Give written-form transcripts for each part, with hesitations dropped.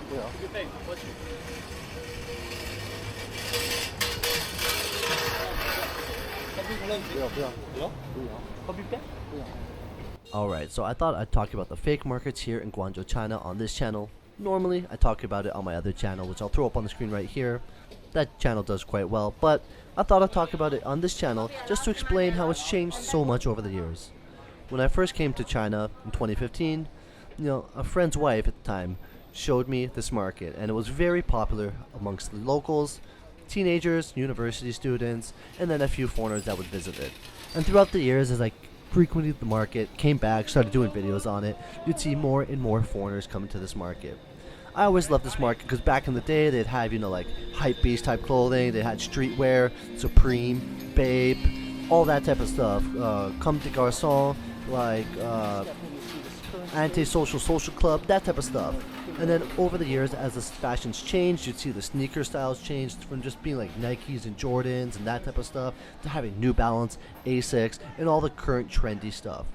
对啊，Alright, so I thought I'd talk about the fake markets here in Guangzhou, China on this channel. Normally, I talk about it on my other channel, which I'll throw up on the screen right here. That channel does quite well, but I thought I'd talk about it on this channel just to explain how it's changed so much over the years. When I first came to China in 2015, a friend's wife at the time showed me this market, and it was very popular amongst the locals, teenagers, university students, and then a few foreigners that would visit it. And throughout the years, as I frequented the market, came back, started doing videos on it, you'd see more and more foreigners coming to this market. I always loved this market because back in the day, they'd have, like hypebeast type clothing, they had streetwear, Supreme, Babe, all that type of stuff. Comme des Garçons, like anti-social social club, that type of stuff. And then over the years, as the fashions changed, you'd see the sneaker styles changed from just being like Nikes and Jordans and that type of stuff to having New Balance, Asics, and all the current trendy stuff.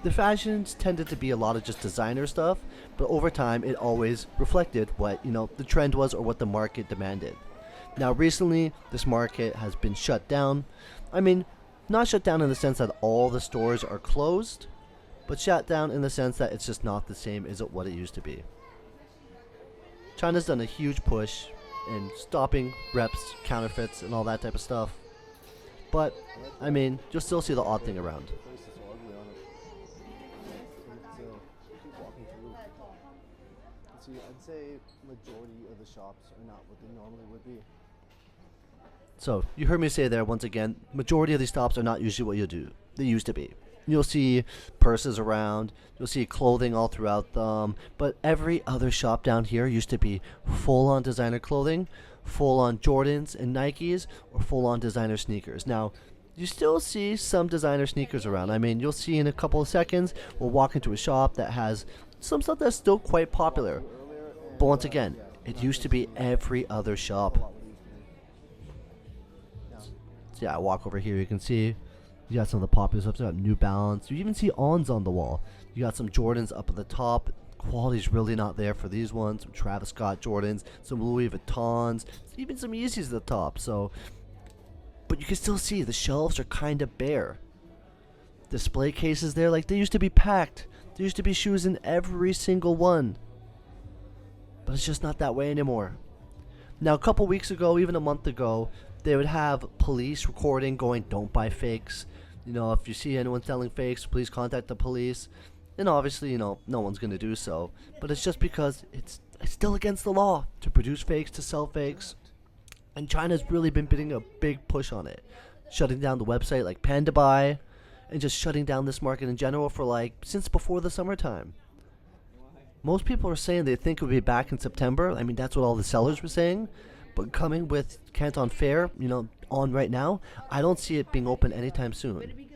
The fashions tended to be a lot of just designer stuff, but over time it always reflected what the trend was or what the market demanded. Now recently, this market has been shut down. I mean, not shut down in the sense that all the stores are closed, but shut down in the sense that it's just not the same as what it used to be. China's done a huge push in stopping reps, counterfeits, and all that type of stuff. But, I mean, you'll still see the odd thing around. I'd say majority of the shops are not what they normally would be. So, you heard me say there once again, majority of these shops are not usually what they used to be. You'll see purses around, you'll see clothing all throughout them, but every other shop down here used to be full-on designer clothing, full-on Jordans and Nikes, or full-on designer sneakers. Now, you still see some designer sneakers around. I mean, you'll see in a couple of seconds, we'll walk into a shop that has some stuff that's still quite popular. But once again, it used to be every other shop. So yeah, I walk over here, you can see you got some of the popular stuff. You got New Balance. You even see Ons on the wall. You got some Jordans up at the top. Quality's really not there for these ones. Some Travis Scott Jordans, some Louis Vuittons, even some Yeezys at the top. So, but you can still see the shelves are kind of bare. Display cases there, like they used to be packed. There used to be shoes in every single one. But it's just not that way anymore. Now, a couple weeks ago, even a month ago, they would have police recording going, don't buy fakes. If you see anyone selling fakes, please contact the police. And obviously, no one's going to do so. But it's just because it's still against the law to produce fakes, to sell fakes. And China's really been putting a big push on it. Shutting down the website like Panda Buy, and just shutting down this market in general for since before the summertime. Most people are saying they think it would be back in September. I mean, that's what all the sellers were saying. But coming with Canton Fair, on right now, I don't see it being open anytime soon.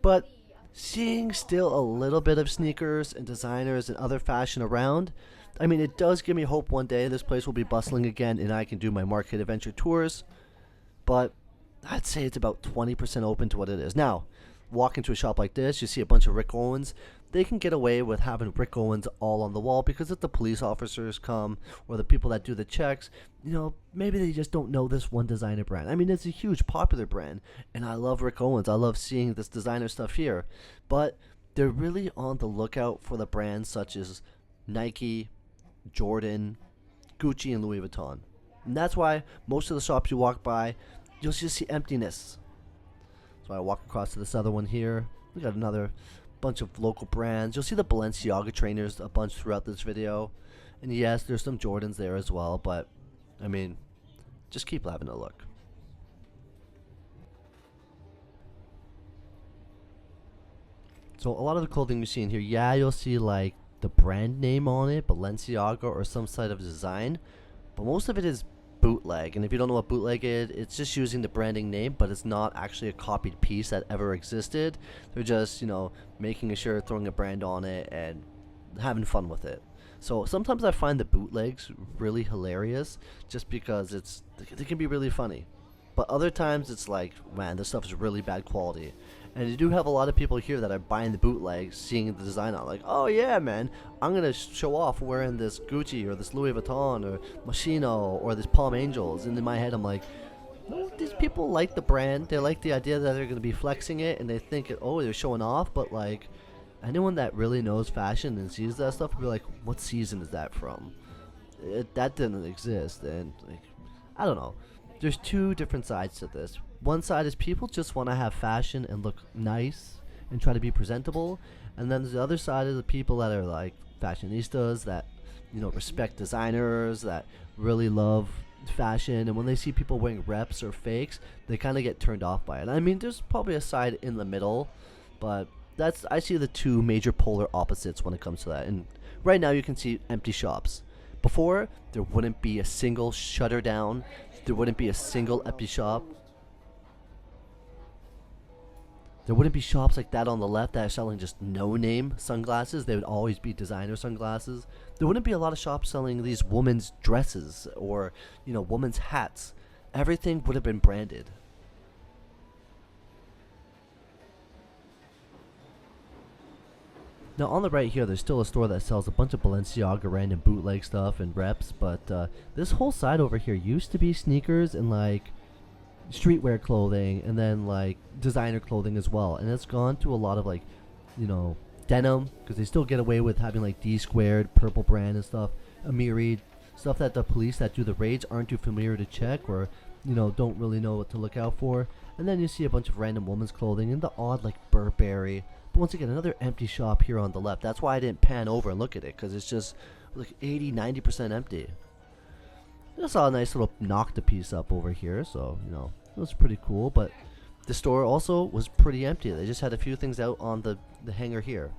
But seeing still a little bit of sneakers and designers and other fashion around, I mean, it does give me hope one day this place will be bustling again and I can do my market adventure tours. But I'd say it's about 20% open to what it is. Now, walk into a shop like this, you see a bunch of Rick Owens. They can get away with having Rick Owens all on the wall because if the police officers come or the people that do the checks, maybe they just don't know this one designer brand. I mean, it's a huge popular brand, and I love Rick Owens. I love seeing this designer stuff here. But they're really on the lookout for the brands such as Nike, Jordan, Gucci, and Louis Vuitton. And that's why most of the shops you walk by, you'll just see emptiness. So I walk across to this other one here. We got another bunch of local brands. You'll see the Balenciaga trainers a bunch throughout this video. And yes, there's some Jordans there as well, but I mean, just keep having a look. So a lot of the clothing you see in here, yeah, you'll see like the brand name on it, Balenciaga or some sort of design, but most of it is bootleg. And if you don't know what bootleg is, it's just using the branding name, but it's not actually a copied piece that ever existed. They're just, making a shirt, throwing a brand on it, and having fun with it. So sometimes I find the bootlegs really hilarious just because they can be really funny. But other times it's like, man, this stuff is really bad quality. And you do have a lot of people here that are buying the bootleg, seeing the design on, like, oh yeah, man, I'm gonna show off wearing this Gucci or this Louis Vuitton or Moschino or this Palm Angels. And in my head, I'm like, no, these people like the brand. They like the idea that they're gonna be flexing it, and they think, oh, they're showing off. But like, anyone that really knows fashion and sees that stuff will be like, what season is that from? That didn't exist. And like, I don't know. There's two different sides to this. One side is people just want to have fashion and look nice and try to be presentable, and then there's the other side of the people that are like fashionistas that, you know, respect designers, that really love fashion, and when they see people wearing reps or fakes, they kind of get turned off by it. I mean, there's probably a side in the middle, but I see the two major polar opposites when it comes to that. And right now you can see empty shops. Before, there wouldn't be a single shutter down, there wouldn't be a single empty shop. There wouldn't be shops like that on the left that are selling just no-name sunglasses. They would always be designer sunglasses. There wouldn't be a lot of shops selling these women's dresses or, you know, women's hats. Everything would have been branded. Now on the right here, there's still a store that sells a bunch of Balenciaga random bootleg stuff and reps, but this whole side over here used to be sneakers and like streetwear clothing, and then like designer clothing as well, and it's gone to a lot of like, you know, denim, because they still get away with having like D Squared, Purple Brand and stuff, Amiri, stuff that the police that do the raids aren't too familiar to check, or, you know, don't really know what to look out for. And then you see a bunch of random women's clothing and the odd like Burberry. But once again, another empty shop here on the left. That's why I didn't pan over and look at it, because it's just like 80-90% empty. I saw a nice little Nocta piece up over here, so, you know, it was pretty cool. But the store also was pretty empty. They just had a few things out on the hanger here.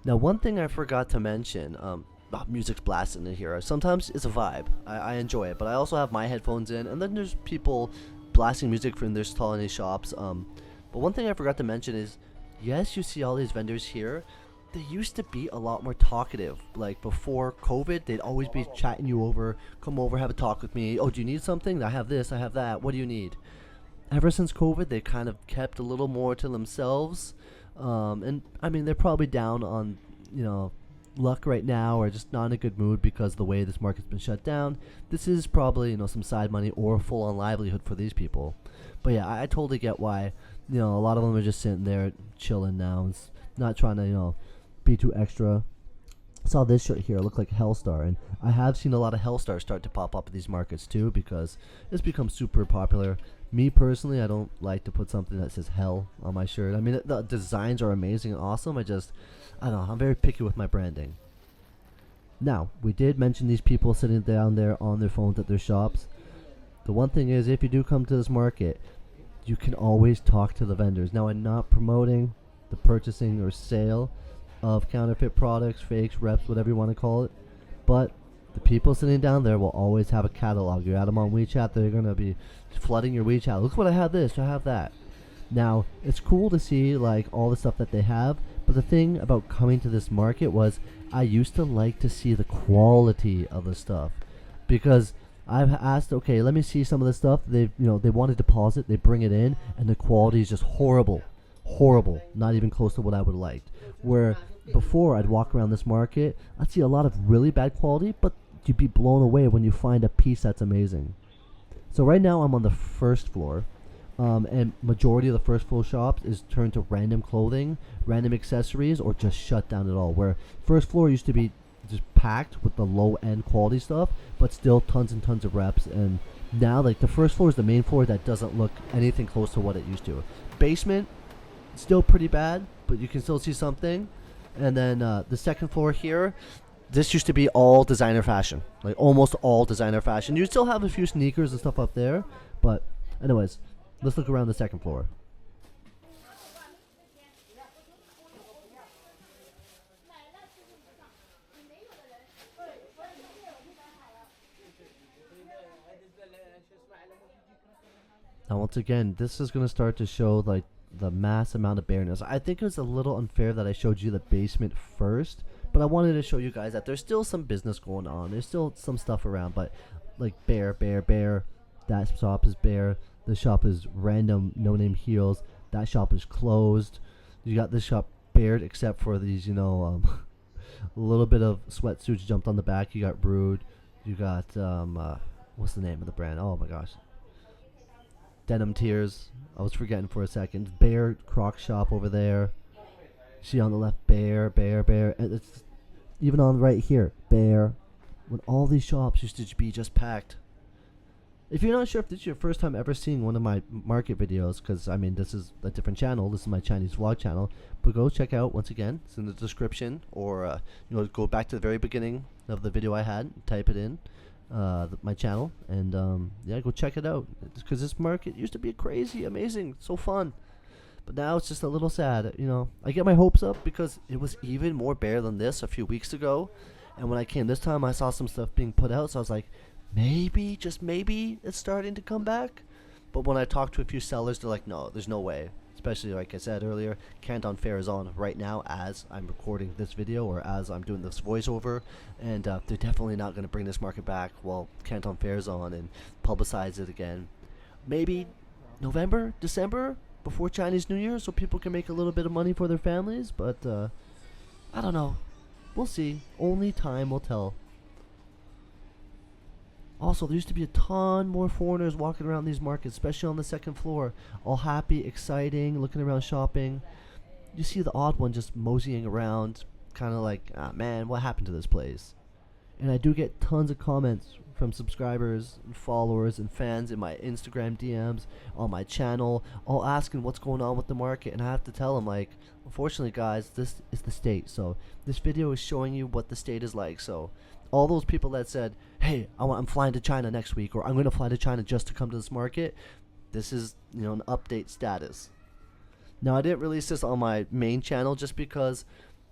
Now, one thing I forgot to mention, music's blasting in here. Sometimes it's a vibe. I enjoy it, but I also have my headphones in, and then there's people blasting music from their stall in these shops. But one thing I forgot to mention is, yes, you see all these vendors here. They used to be a lot more talkative. Like before COVID, they'd always be chatting you over, come over, have a talk with me. Oh, do you need something? I have this, I have that. What do you need? Ever since COVID, they kind of kept a little more to themselves. And I mean, they're probably down on, you know, luck right now, or just not in a good mood because of the way this market's been shut down. This is probably, you know, some side money or full-on livelihood for these people. But yeah, I totally get why, you know, a lot of them are just sitting there chilling now and not trying to, you know, be too extra. I saw this shirt here, it looked like Hellstar, and I have seen a lot of Hellstars start to pop up at these markets too, because it's become super popular. Me personally, I don't like to put something that says hell on my shirt. I mean, the designs are amazing and awesome. I don't know, I'm very picky with my branding. Now, we did mention these people sitting down there on their phones at their shops. The one thing is, if you do come to this market, you can always talk to the vendors. Now, I'm not promoting the purchasing or sale of counterfeit products, fakes, reps, whatever you want to call it, but the people sitting down there will always have a catalog. You add them on WeChat, they're going to be flooding your WeChat. Look what I have, this, I have that. Now, it's cool to see like all the stuff that they have, but the thing about coming to this market was I used to like to see the quality of the stuff, because I've asked, okay, let me see some of the stuff. They want to deposit, they bring it in, and the quality is just horrible, not even close to what I would have liked. Where before I'd walk around this market, I'd see a lot of really bad quality, but you'd be blown away when you find a piece that's amazing. So right now I'm on the first floor, and majority of the first floor shops is turned to random clothing, random accessories, or just shut down at all. Where first floor used to be just packed with the low end quality stuff, but still tons and tons of reps. And now like the first floor is the main floor that doesn't look anything close to what it used to. Basement, still pretty bad, but you can still see something. And then the second floor here, this used to be all designer fashion, like almost all designer fashion. You still have a few sneakers and stuff up there, but anyways, let's look around the second floor. Now once again, this is going to start to show like the mass amount of bareness. I think it was a little unfair that I showed you the basement first, but I wanted to show you guys that there's still some business going on. There's still some stuff around, but like bare. That shop is bare. The shop is random no-name heels. That shop is closed. You got this shop bared except for these, a little bit of sweatsuits jumped on the back. You got Brood. You got what's the name of the brand? Oh my gosh, Denim Tears. I was forgetting for a second. Bear Croc shop over there. See on the left, Bear. And it's even on the right here, Bear. When all these shops used to be just packed. If you're not sure if this is your first time ever seeing one of my market videos, because I mean this is a different channel, this is my Chinese vlog channel, but go check out, once again, it's in the description, or go back to the very beginning of the video I had, type it in, my channel, and yeah, go check it out, because this market used to be crazy, amazing, so fun, but now it's just a little sad. I get my hopes up because it was even more bare than this a few weeks ago, and when I came this time I saw some stuff being put out, so I was like, maybe, just maybe, it's starting to come back. But when I talked to a few sellers, they're like, no, there's no way. Especially, like I said earlier, Canton Fair is on right now as I'm recording this video, or as I'm doing this voiceover, and they're definitely not going to bring this market back while Canton Fair is on and publicize it again. Maybe November, December, before Chinese New Year, so people can make a little bit of money for their families, but I don't know. We'll see. Only time will tell. Also, there used to be a ton more foreigners walking around these markets, especially on the second floor. All happy, exciting, looking around shopping. You see the odd one just moseying around, kind of like, man, what happened to this place? And I do get tons of comments from subscribers and followers and fans in my Instagram DMs, on my channel, all asking what's going on with the market. And I have to tell them, like, unfortunately, guys, this is the state. So this video is showing you what the state is like. So all those people that said, hey, I'm flying to China next week, or I'm going to fly to China just to come to this market, this is, an update status. Now, I didn't release this on my main channel just because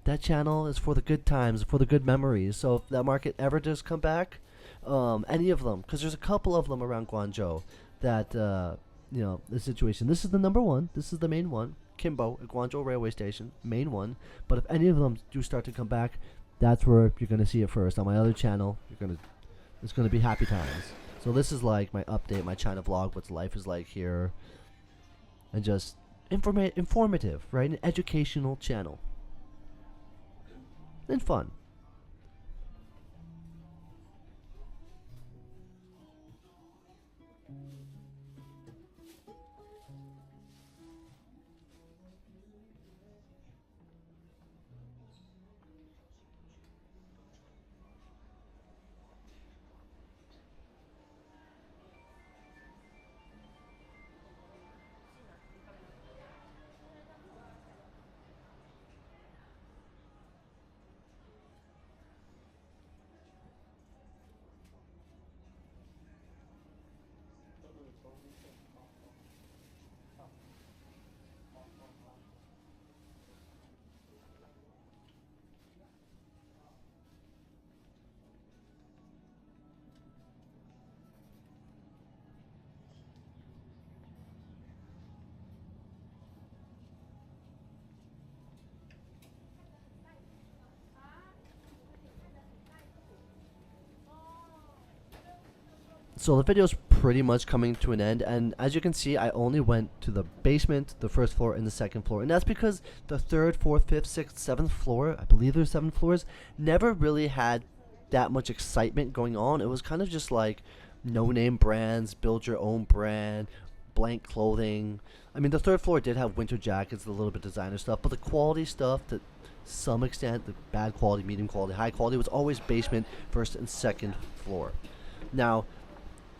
that channel is for the good times, for the good memories. So if that market ever does come back, any of them, because there's a couple of them around Guangzhou that, the situation. This is the number one. This is the main one. Kinbo at Guangzhou Railway Station, main one. But if any of them do start to come back, that's where you're going to see it first. On my other channel, it's going to be happy times. So this is like my update, my China vlog, what life is like here. And just informative, right? An educational channel. And fun. So the video is pretty much coming to an end, and as you can see, I only went to the basement, the first floor, and the second floor, and that's because the third, fourth, fifth, sixth, seventh floor, I believe there's 7 floors, never really had that much excitement going on. It was kind of just like no-name brands, build your own brand, blank clothing. I mean, the third floor did have winter jackets, a little bit designer stuff, but the quality stuff, to some extent, the bad quality, medium quality, high quality, was always basement, first and second floor. Now,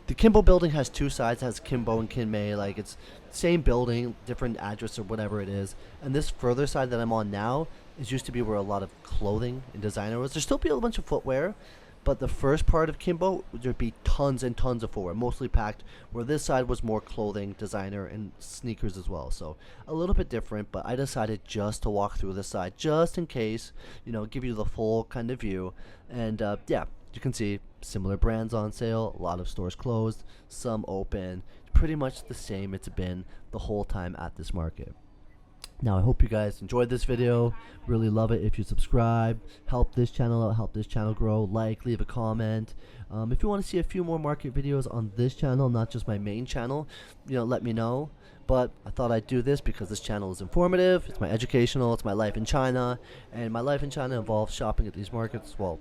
the Kinbo building has 2 sides. It has Kinbo and Kinmei. Like, it's same building, different address or whatever it is. And this further side that I'm on now is used to be where a lot of clothing and designer was. There'd still be a bunch of footwear, but the first part of Kinbo, there'd be tons and tons of footwear, mostly packed, where this side was more clothing, designer, and sneakers as well. So a little bit different, but I decided just to walk through this side, just in case, give you the full kind of view. And yeah, you can see similar brands on sale, a lot of stores closed, some open, pretty much the same it's been the whole time at this market. Now, I hope you guys enjoyed this video. Really love it if you subscribe. Help this channel out, help this channel grow. Like, leave a comment. If you want to see a few more market videos on this channel, not just my main channel, let me know. But I thought I'd do this because this channel is informative, it's my educational, it's my life in China. And my life in China involves shopping at these markets, well,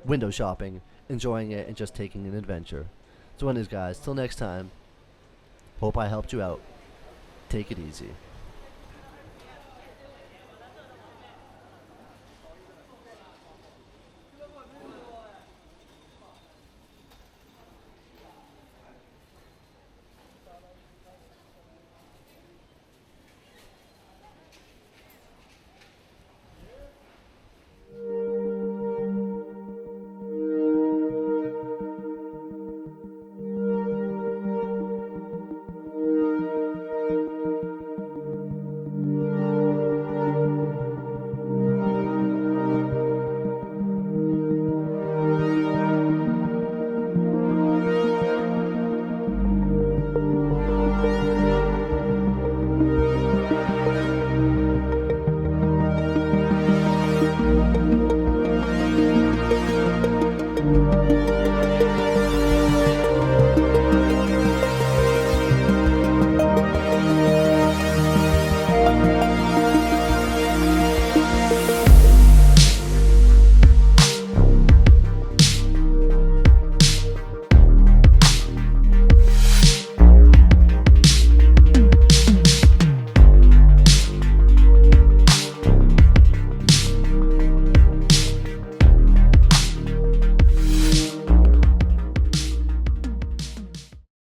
window shopping, enjoying it, and just taking an adventure. So anyways, guys, till next time, hope I helped you out. Take it easy.